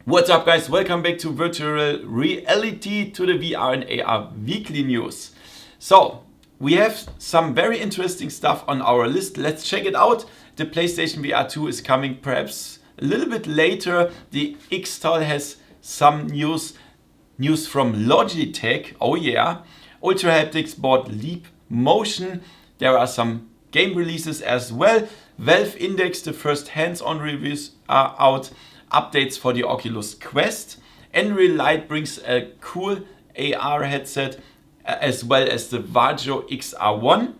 What's up guys, welcome back to Virtual Reality, to the VR and AR weekly news. So, we have some very interesting stuff on our list. Let's check it out. The PlayStation VR 2 is coming perhaps a little bit later. The XTAL has some news from Logitech, oh yeah. Ultrahaptics bought Leap Motion. There are some game releases as well. Valve Index, the first hands-on reviews are out. Updates for the Oculus Quest. Nreal Light brings a cool AR headset as well as the Varjo XR1.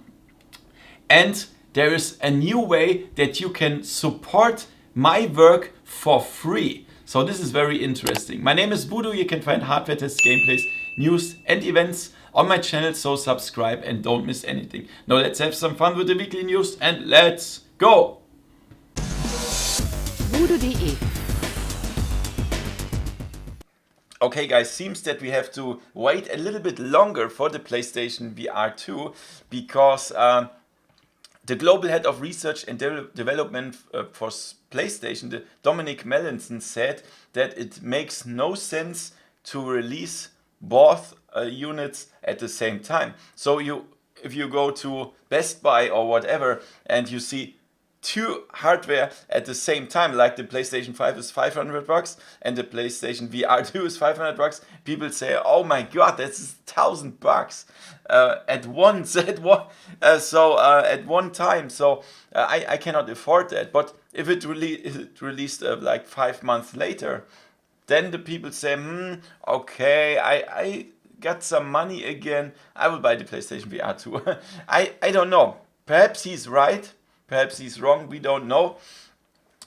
And there is a new way that you can support my work for free. So this is very interesting. My name is Voodoo. You can find hardware tests, gameplays, news and events on my channel. So subscribe and don't miss anything. Now let's have some fun with the weekly news and let's go! VoodooDE. Okay guys, seems that we have to wait a little bit longer for the PlayStation VR 2 because the global head of research and development for PlayStation, the Dominic Melanson, said that it makes no sense to release both units at the same time. So if you go to Best Buy or whatever and you see two hardware at the same time, like the PlayStation 5 is $500 and the PlayStation VR 2 is $500, people say, oh my god, that's $1,000 at once, at one time. So I cannot afford that. But if it released like 5 months later, then the people say, okay, I got some money again, I will buy the PlayStation VR 2. I don't know. Perhaps he's right. Perhaps he's wrong, we don't know.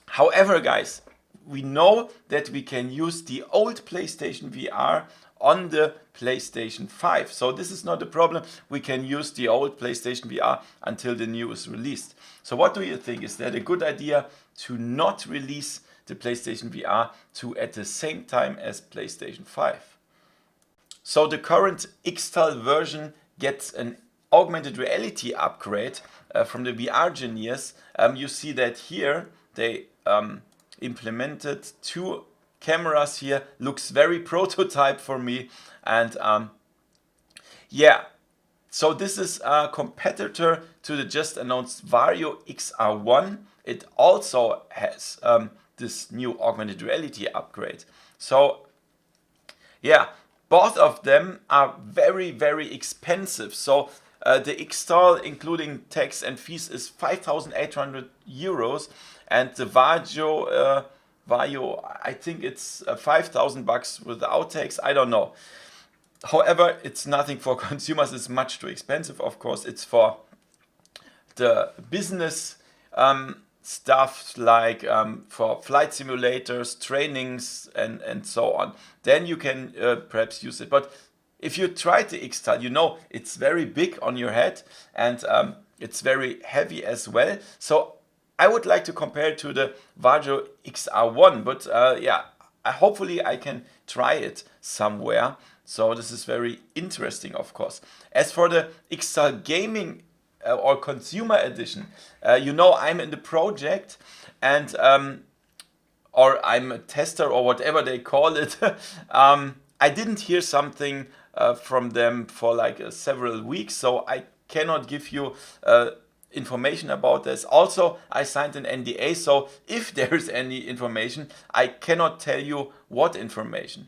However, guys, we know that we can use the old PlayStation VR on the PlayStation 5. So this is not a problem. We can use the old PlayStation VR until the new is released. So what do you think? Is that a good idea to not release the PlayStation VR 2 at the same time as PlayStation 5? So the current XTAL version gets an augmented reality upgrade from the VR engineers. You see that here they implemented two cameras here. Looks very prototype for me. And yeah, so this is a competitor to the just announced Vario XR-1. It also has this new augmented reality upgrade. So yeah, both of them are very, very expensive. So the XTAL, including tax and fees, is 5,800 euros, and the Vario, I think it's $5,000 without tax. I don't know. However, it's nothing for consumers. It's much too expensive. Of course, it's for the business stuff, like for flight simulators, trainings, and so on. Then you can perhaps use it. But if you try the XTAL, you know it's very big on your head and it's very heavy as well. So I would like to compare it to the Varjo XR1, but yeah, hopefully I can try it somewhere. So this is very interesting, of course. As for the XTAL Gaming or Consumer Edition, you know I'm in the project and or I'm a tester or whatever they call it. I didn't hear something from them for like several weeks, so I cannot give you information about this. Also, I signed an NDA, so if there is any information, I cannot tell you what information.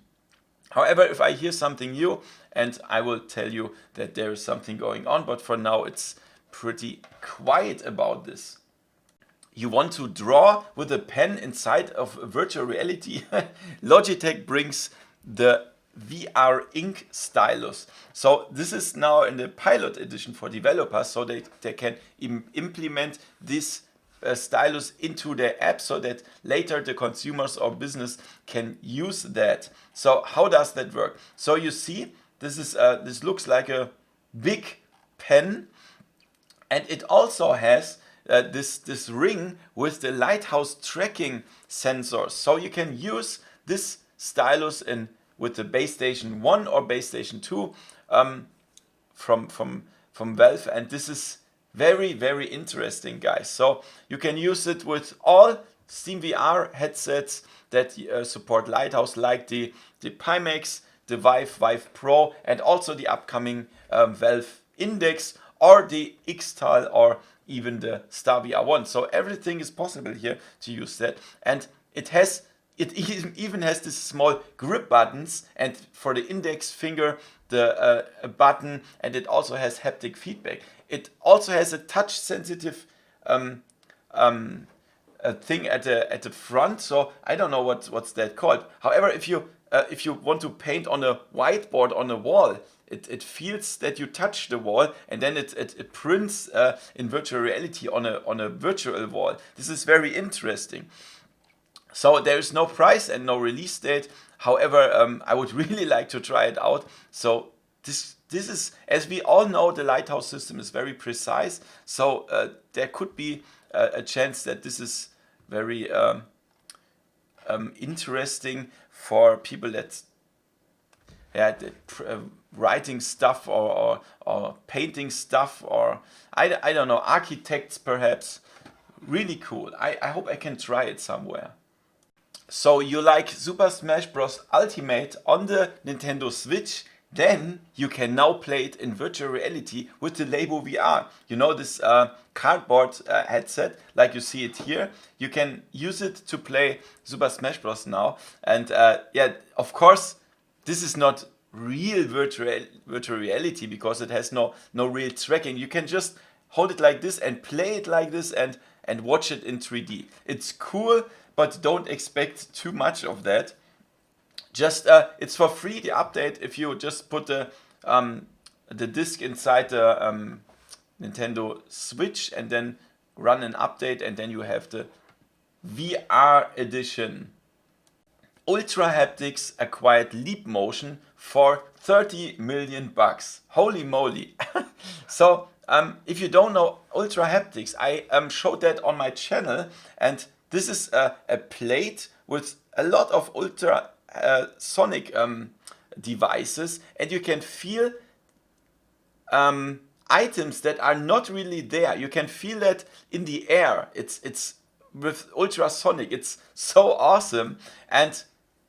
However, if I hear something new, and I will tell you that there is something going on, but for now it's pretty quiet about this. You want to draw with a pen inside of virtual reality? Logitech brings the VR Ink stylus. So this is now in the pilot edition for developers, so they can implement this stylus into their app so that later the consumers or business can use that. So how does that work? So you see, this looks like a big pen, and it also has this ring with the lighthouse tracking sensors. So you can use this stylus with the base station 1 or base station 2 from Valve, and this is very, very interesting, guys. So you can use it with all SteamVR headsets that support Lighthouse, like the Pimax, the Vive Pro, and also the upcoming Valve Index, or the XTAL, or even the Star VR1. So everything is possible here to use that, and it even has this small grip buttons, and for the index finger the button, and it also has haptic feedback. It also has a touch sensitive a thing at the front, so I don't know what's that called. However, if you want to paint on a whiteboard on a wall, it feels that you touch the wall, and then it prints in virtual reality on a virtual wall. This is very interesting. So there is no price and no release date. However, I would really like to try it out. So this is, as we all know, the Lighthouse system is very precise. So there could be a chance that this is very interesting for people that writing stuff or painting stuff, or I don't know, architects perhaps. Really cool. I hope I can try it somewhere. So you like Super Smash Bros. Ultimate on the Nintendo Switch? Then you can now play it in virtual reality with the Labo VR. You know, this cardboard headset, like you see it here. You can use it to play Super Smash Bros. Now. And yeah, of course, this is not real virtual reality, because it has no real tracking. You can just hold it like this and play it like this and watch it in 3D. It's cool, but don't expect too much of that. Just it's for free, the update, if you just put the disc inside the Nintendo Switch and then run an update, and then you have the VR edition. Ultrahaptics acquired Leap Motion for $30 million. Holy moly. So if you don't know Ultrahaptics, I showed that on my channel, and this is a plate with a lot of ultrasonic devices, and you can feel items that are not really there. You can feel that in the air. It's with ultrasonic. It's so awesome. And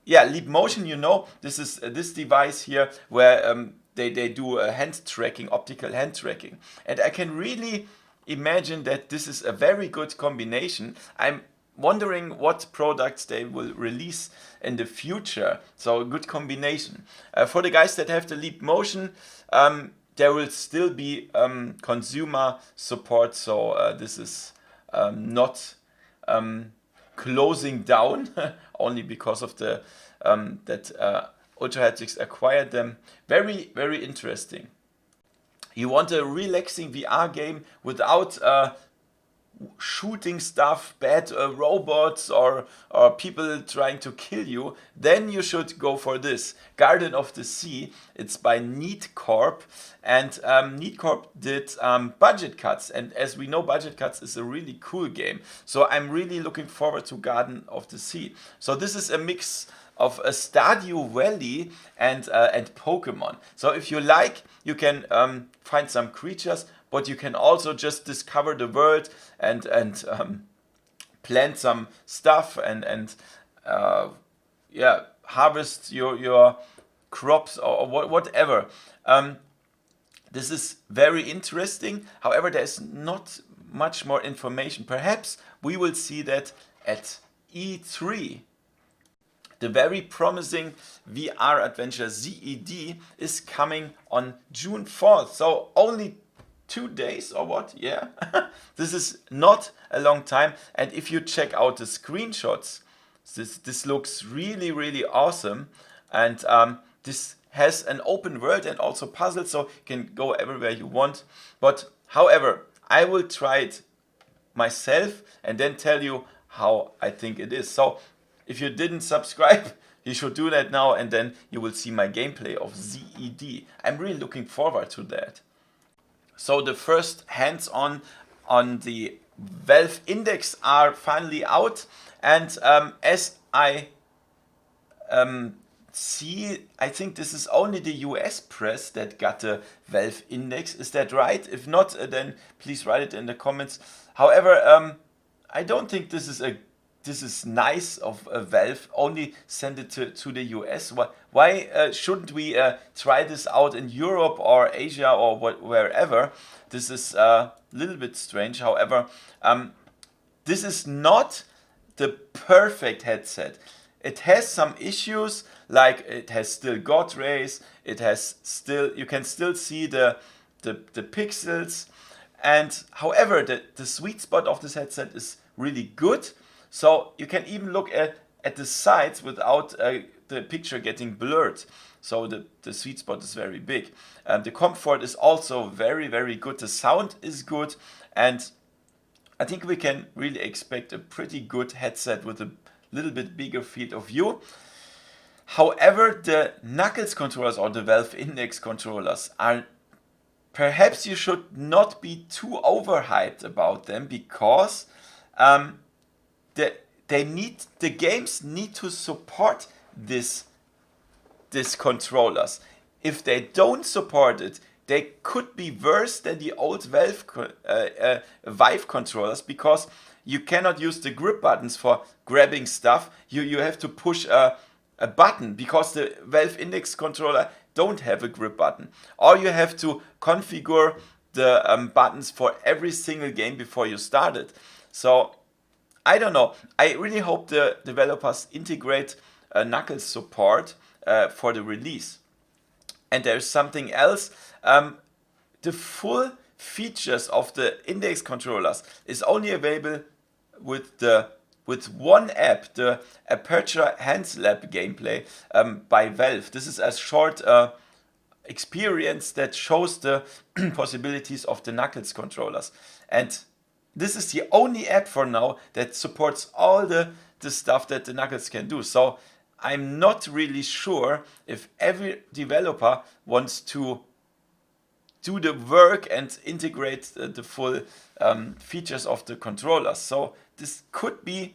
yeah, Leap Motion, you know, this is this device here where they do hand tracking, optical hand tracking, and I can really imagine that this is a very good combination. I'm wondering what products they will release in the future. So a good combination. For the guys that have the Leap Motion, there will still be consumer support. So this is not closing down only because of the that Ultrahaptics acquired them. Very, very interesting. You want a relaxing VR game without shooting stuff, bad robots, or people trying to kill you, then you should go for this. Garden of the Sea. It's by Neat Corp, and Neat Corp did Budget Cuts, and as we know, Budget Cuts is a really cool game. So I'm really looking forward to Garden of the Sea. So this is a mix of a Stardew Valley and Pokemon. So if you like, you can find some creatures, but you can also just discover the world and plant some stuff and yeah, harvest your crops or whatever. This is very interesting. However, there's not much more information. Perhaps we will see that at E3. The very promising VR adventure ZED is coming on June 4th. So only 2 days or what? Yeah. This is not a long time. And if you check out the screenshots, this looks really, really awesome. And this has an open world and also puzzles, so you can go everywhere you want. But however, I will try it myself and then tell you how I think it is. So if you didn't subscribe, you should do that now, and then you will see my gameplay of ZED. I'm really looking forward to that. So the first hands-on on the Valve Index are finally out, and as I see, I think this is only the US press that got the Valve Index. Is that right? If not, then please write it in the comments. However, I don't think this is a this is nice of Valve, only send it to the US. Why shouldn't we try this out in Europe or Asia or wherever? This is a little bit strange. However, this is not the perfect headset. It has some issues, like it has still God rays, it has still, you can still see the pixels, and however the sweet spot of this headset is really good. So you can even look at the sides without the picture getting blurred. So the sweet spot is very big. The comfort is also very, very good. The sound is good, and I think we can really expect a pretty good headset with a little bit bigger field of view. However, the Knuckles controllers or the Valve Index controllers are, perhaps you should not be too overhyped about them, because the games need to support these controllers. If they don't support it, they could be worse than the old Vive controllers, because you cannot use the grip buttons for grabbing stuff. You have to push a button, because the Valve Index controller don't have a grip button. Or you have to configure the buttons for every single game before you start it. So I don't know. I really hope the developers integrate Knuckles support for the release. And there's something else. The full features of the Index controllers is only available with one app, the Aperture Hands Lab gameplay by Valve. This is a short experience that shows the possibilities of the Knuckles controllers. And this is the only app for now that supports all the stuff that the Knuckles can do. So I'm not really sure if every developer wants to do the work and integrate the full features of the controllers. So this could be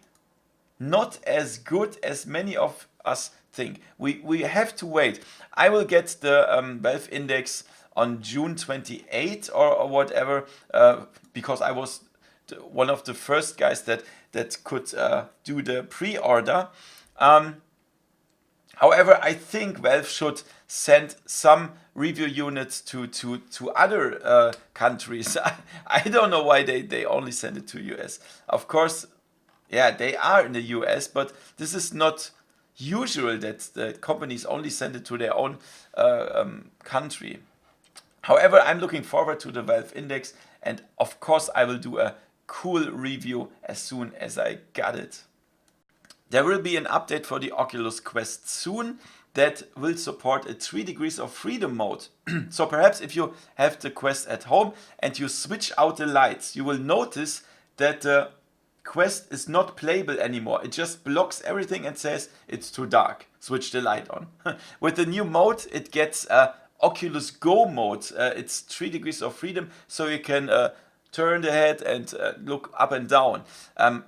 not as good as many of us think. We have to wait. I will get the Valve Index on June 28 or whatever, because I was one of the first guys that could do the pre-order. However, I think Valve should send some review units to other countries. I don't know why they only send it to US. Of course, yeah, they are in the US, but this is not usual that the companies only send it to their own country. However, I'm looking forward to the Valve Index, and of course I will do a cool review as soon as I got it. There will be an update for the Oculus Quest soon that will support a 3 degrees of freedom mode. So perhaps if you have the Quest at home and you switch out the lights, you will notice that the Quest is not playable anymore. It just blocks everything and says it's too dark. Switch the light on. With the new mode, it gets Oculus Go mode. It's 3 degrees of freedom, so you can turn the head and look up and down.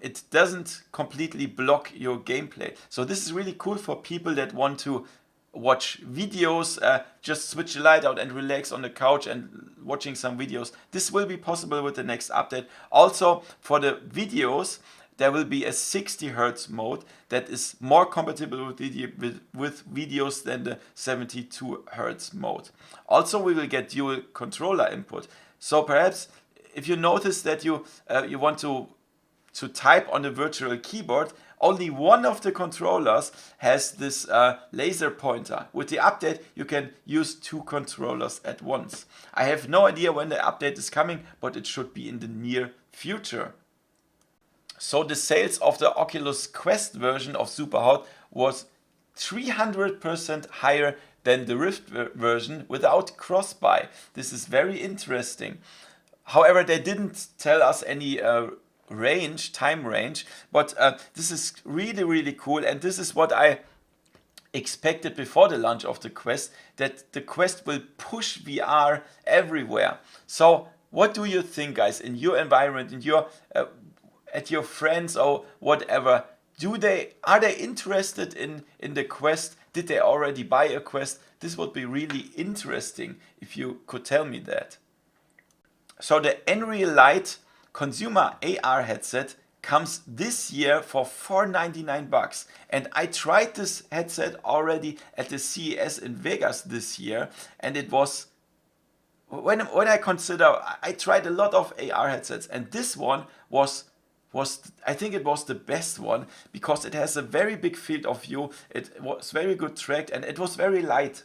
It doesn't completely block your gameplay. So this is really cool for people that want to watch videos, just switch the light out and relax on the couch and watching some videos. This will be possible with the next update. Also for the videos, there will be a 60 Hz mode that is more compatible with videos than the 72 Hz mode. Also we will get dual controller input. So perhaps if you notice that you want to type on the virtual keyboard, only one of the controllers has this laser pointer. With the update, you can use 2 controllers at once. I have no idea when the update is coming, but it should be in the near future. So the sales of the Oculus Quest version of Superhot was 300% higher than the Rift version without cross-buy. This is very interesting. However, they didn't tell us any time range, but this is really, really cool, and this is what I expected before the launch of the Quest, that the Quest will push VR everywhere. So what do you think, guys, in your environment, in your at your friends or whatever? Are they interested in the Quest? Did they already buy a Quest? This would be really interesting if you could tell me that. So the Nreal Lite consumer AR headset comes this year for $499, and I tried this headset already at the CES in Vegas this year, and it was, when I consider, I tried a lot of AR headsets, and this one was I think it was the best one, because it has a very big field of view, it was very good tracked, and it was very light.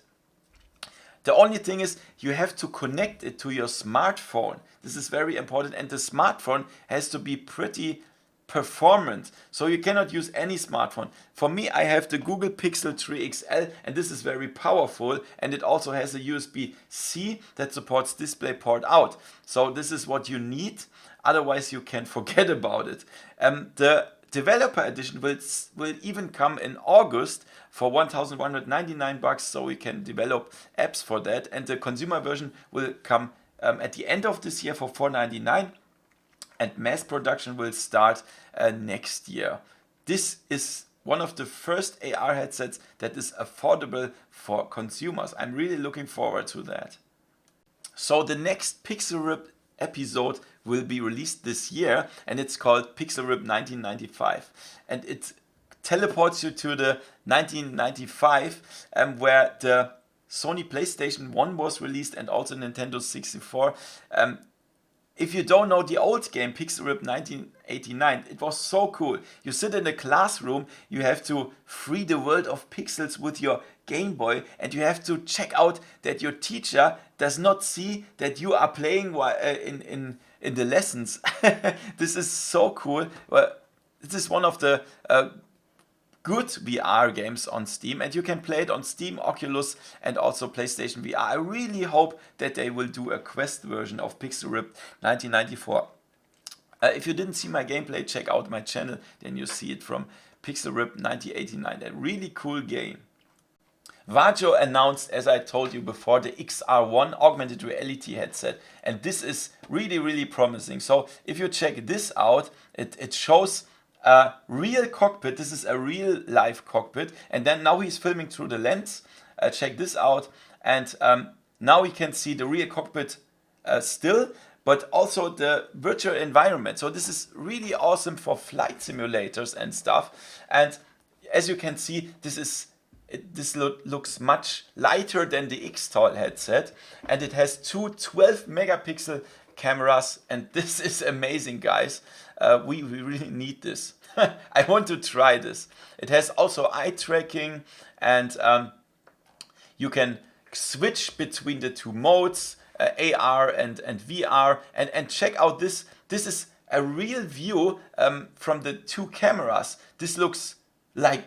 The only thing is, you have to connect it to your smartphone. This is very important, and the smartphone has to be pretty performant. So you cannot use any smartphone. For me, I have the Google Pixel 3 XL, and this is very powerful, and it also has a USB-C that supports DisplayPort out. So this is what you need, otherwise you can forget about it. The developer edition will even come in August for $1,199, so we can develop apps for that, and the consumer version will come at the end of this year for $499, and mass production will start next year. This is one of the first AR headsets that is affordable for consumers. I'm really looking forward to that. So the next PixelRip episode will be released this year, and it's called PixelRip 1995, and it teleports you to the 1995, where the Sony PlayStation 1 was released, and also Nintendo 64. If you don't know the old game PixelRip 1989, it was so cool. You sit in a classroom, you have to free the world of pixels with your Game Boy, and you have to check out that your teacher does not see that you are playing in the lessons. This is so cool. Well, this is one of the good VR games on Steam, and you can play it on Steam, Oculus, and also PlayStation VR. I really hope that they will do a Quest version of PixelRip 1994. If you didn't see my gameplay, check out my channel, then you see it from PixelRip 1989, a really cool game. Varjo announced, as I told you before, the XR1 augmented reality headset, and this is really promising. So if you check this out, it shows a real cockpit. This is a real live cockpit, and then now he's filming through the lens. Check this out, and now we can see the real cockpit still, but also the virtual environment. So this is really awesome for flight simulators and stuff. And as you can see, this looks much lighter than the XTAL headset, and it has two 12 megapixel cameras, and this is amazing, guys. We really need this. I want to try this. It has also eye tracking, and you can switch between the two modes, AR and VR, and check out this. This is a real view from the two cameras. This looks like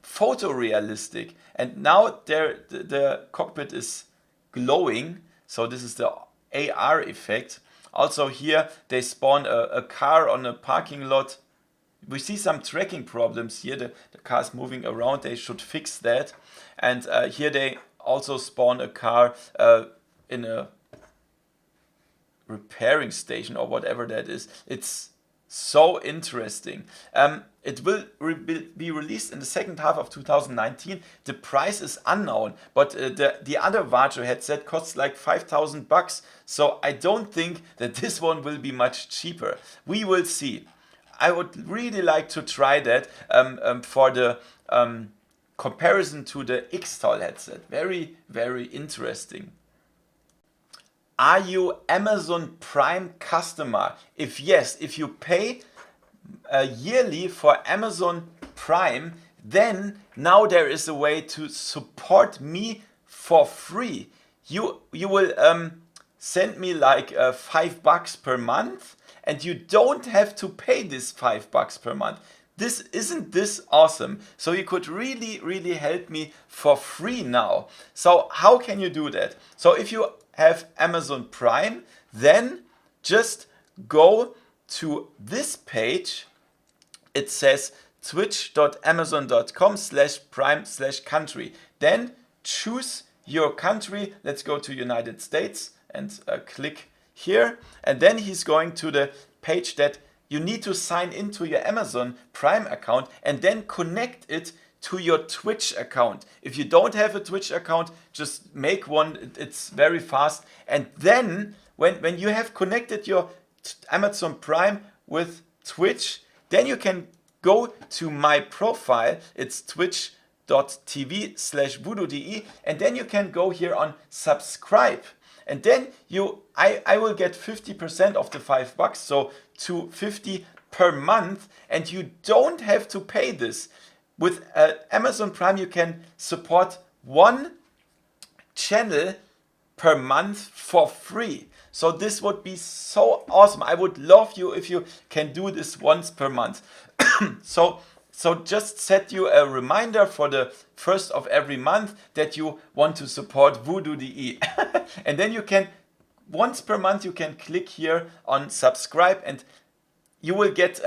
photorealistic, and now the cockpit is glowing, so this is the AR effect. Also here they spawn a car on a parking lot. We see some tracking problems here, the car is moving around, they should fix that. And here they also spawn a car in a repairing station or whatever that is. It's so interesting. It will be released in the second half of 2019. The price is unknown, but the other Varjo headset costs like $5,000, so I don't think that this one will be much cheaper. We will see. I would really like to try that for the comparison to the XTAL headset. Very interesting. Are you Amazon Prime customer? If yes, if you pay yearly for Amazon Prime, then now there is a way to support me for free. You will send me like $5 per month, and you don't have to pay this $5 per month. Isn't this awesome? So you could really help me for free now. So how can you do that? So if you have Amazon Prime, then just go to this page. It says twitch.amazon.com/prime/country. Then choose your country. Let's go to United States and click here. And then he's going to the page that you need to sign into your Amazon Prime account and then connect it to your Twitch account. If you don't have a Twitch account, just make one. It's very fast. And then when you have connected your Amazon Prime with Twitch, Then you can go to my profile. It's twitch.tv/VoodooDE, and then you can go here on subscribe. And then I will get 50% of the $5, so $2.50 per month, and you don't have to pay this. With Amazon Prime, you can support one channel per month for free. So this would be so awesome. I would love you if you can do this once per month. So just set you a reminder for the first of every month that you want to support VoodooDE. And then you can, once per month, you can click here on subscribe, and you will get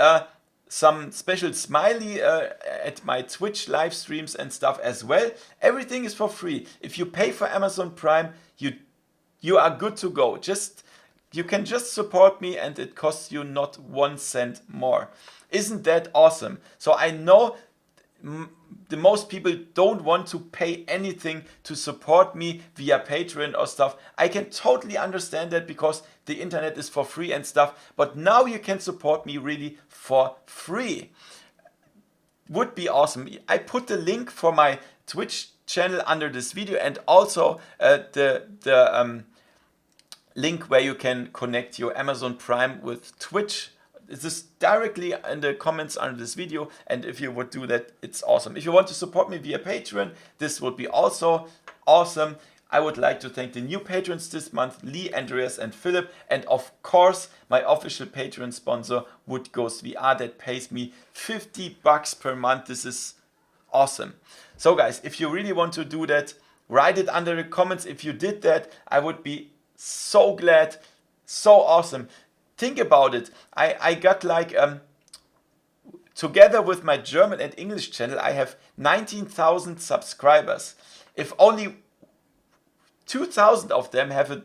some special smiley at my Twitch live streams and stuff as well. Everything is for free. If you pay for Amazon Prime, you are good to go. You can just support me, and it costs you not 1 cent more. Isn't that awesome? So I know the most people don't want to pay anything to support me via Patreon or stuff. I can totally understand that, because the internet is for free and stuff. But now you can support me really for free. Would be awesome. I put the link for my Twitch channel under this video, and also the link where you can connect your Amazon Prime with Twitch. This is directly in the comments under this video, and if you would do that, it's awesome. If you want to support me via Patreon, this would be also awesome. I would like to thank the new patrons this month, Lee, Andreas, and Philip, and of course my official Patreon sponsor, VoodooDE VR, that pays me $50 per month. This is awesome. So guys, if you really want to do that, write it under the comments. If you did that, I would be so glad. So awesome. Think about it. I got like, together with my German and English channel, I have 19,000 subscribers. If only 2,000 of them have an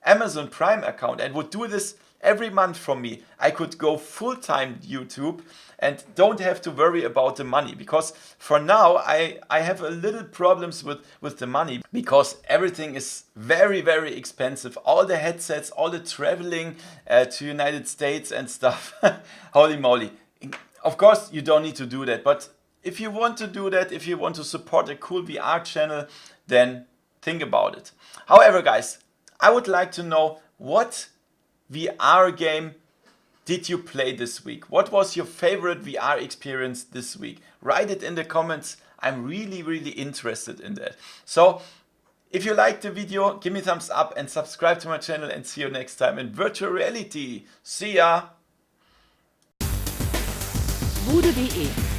Amazon Prime account and would do this every month from me, I could go full-time YouTube and don't have to worry about the money. Because for now, I have a little problems with the money, because everything is very, very expensive. All the headsets, all the traveling to United States and stuff. Holy moly. Of course, you don't need to do that. But if you want to do that, if you want to support a cool VR channel, then think about it. However, guys, I would like to know, what VR game did you play this week? What was your favorite VR experience this week? Write it in the comments. I'm really, really interested in that. So if you liked the video, give me a thumbs up and subscribe to my channel, and see you next time in virtual reality. See ya! VoodooDE